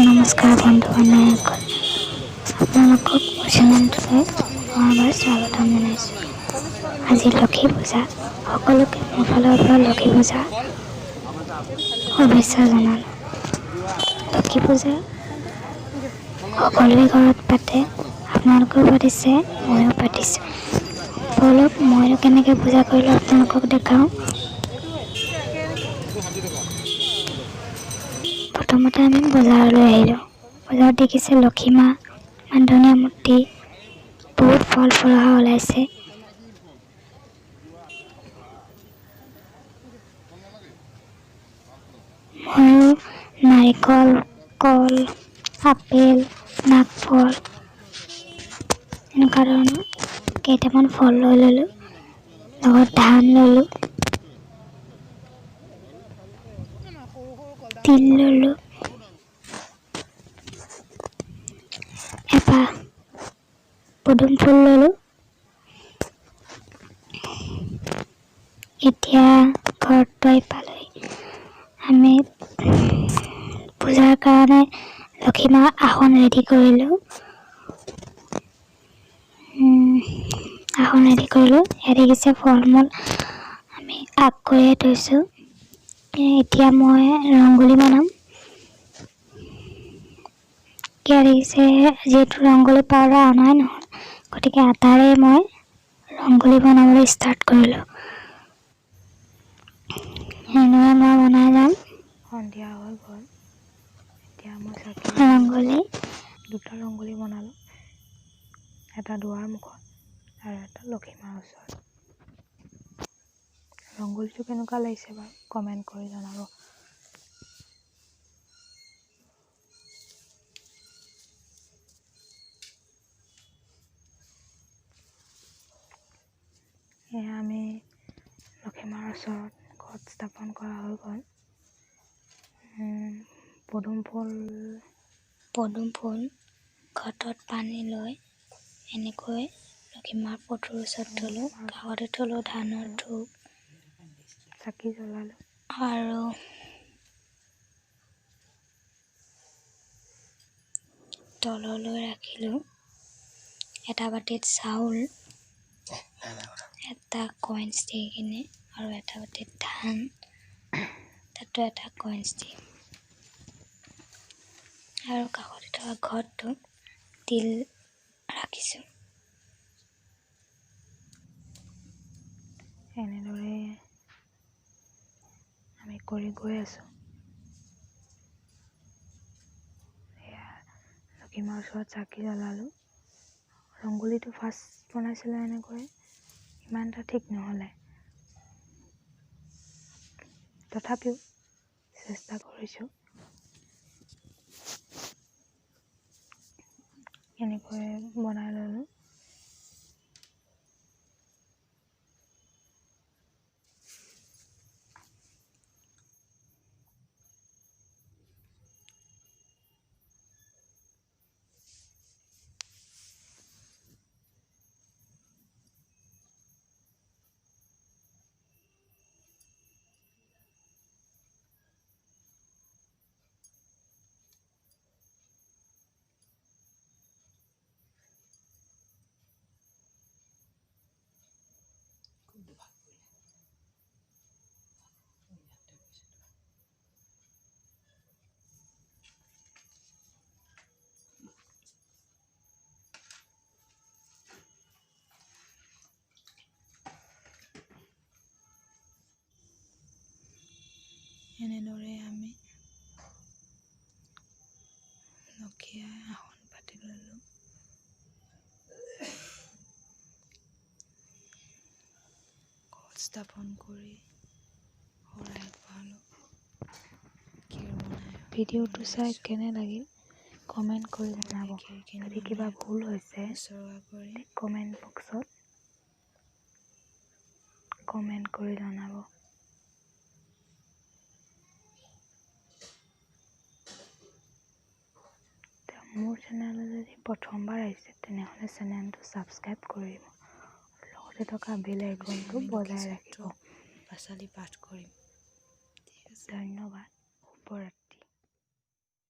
নমস্কাৰ বন্ধু-বান্ধৱীসকল, আপোনালোকক মোৰ চেনেলটোলৈ পুনৰবাৰ স্বাগতম জনাইছোঁ। আজি লক্ষী পূজা, সকলোকে মোৰ ফালৰ পৰা লক্ষী পূজা শুভেচ্ছা জনালোঁ। লক্ষী পূজা সকলোৰে ঘৰত পাতে, আপোনালোকেও পাতিছে, ময়ো পাতিছোঁ। ব'লক ময়ো কেনেকৈ পূজা কৰিলোঁ আপোনালোকক দেখাওঁ। প্ৰথমতে আমি বজাৰলৈ আহিলোঁ। বজাৰত দেখিছে লক্ষী মা, ইমান ধুনীয়া মূৰ্তি, বহুত ফল ফলহা ওলাইছে। ময়ো নাৰিকল, কল, আপেল, নাগফল এনেকুৱা ধৰণৰ কেইটামান ফল লৈ ল'লোঁ, লগত ধান ল'লোঁ, তিল ল'লোঁ, এপাহ পদুম ফুল ল'লোঁ। এতিয়া ঘৰত গৈ পালোহি। আমি পূজাৰ কাৰণে লক্ষী মাৰ আসন ৰেডি কৰিলোঁ। ইয়াত দেখিছে ফল মূল আমি আগ কৰিয়ে থৈছোঁ। এতিয়া মই ৰংগোলী বনাম। ইয়াত দেখিছে যিহেতু ৰংগোলী পাউডাৰ অনাই নহ'ল, গতিকে আটাৰে মই ৰংগোলী বনাবলৈ ষ্টাৰ্ট কৰিলোঁ। এনেদৰে মই বনাই যাম। সন্ধিয়া হৈ গ'ল। এতিয়া মই ৰংগোলী দুটা ৰংগোলী বনালোঁ, এটা দুৱাৰ মুখত আৰু এটা লক্ষী মাৰ ওচৰত। ৰংগোলীটো কেনেকুৱা লাগিছে বাৰু কমেণ্ট কৰি জনাব। এয়া আমি লক্ষী মাৰ ওচৰত ঘট স্থাপন কৰা হৈ গ'ল। পদুম ফুল ঘটত পানী লৈ এনেকৈ লক্ষী মাৰ ফটোৰ ওচৰত থ'লোঁ। কাষতে থ'লোঁ ধানৰ ধূপ, চাকি জ্বলালোঁ আৰু তললৈ ৰাখিলোঁ এটা বাটিত চাউল, এটা কইনছ দি কিনে, আৰু এটা বাটিত ধান, তাতো এটা কইনছ দি, আৰু কাষতে থকা ঘৰটোত তিল ৰাখিছোঁ। এনেদৰে আমি কৰি গৈ আছোঁ। এয়া লক্ষী মাৰ ওচৰত চাকি জ্বলালোঁ। ৰংগোলীটো ফাৰ্ষ্ট বনাইছিলোঁ এনেকৈ, ইমান এটা ঠিক নহ'লে, তথাপিও চেষ্টা কৰিছোঁ। এনেকৈ বনাই ল'লোঁ। এনেদৰে আমি লক্ষী আই আসন পাতি ল'লোঁ। ঘট স্থাপন কৰি শৰাই আগবঢ়ালোঁ। ভিডিঅ'টো চাই কেনে লাগিল কমেণ্ট কৰি জনাব। যদি কিবা ভুল হৈছে কমেণ্ট বক্সত কমেণ্ট কৰি জনাব। মোৰ চেনেললৈ যদি প্ৰথমবাৰ আহিছে তেনেহ'লে চেনেলটো ছাবস্ক্ৰাইব কৰিব, লগতে থকা বেল আইকনটো বজাই ৰাখিব। পাঁচালি পাঠ কৰিম। ধন্যবাদ। শুভৰাত্ৰি।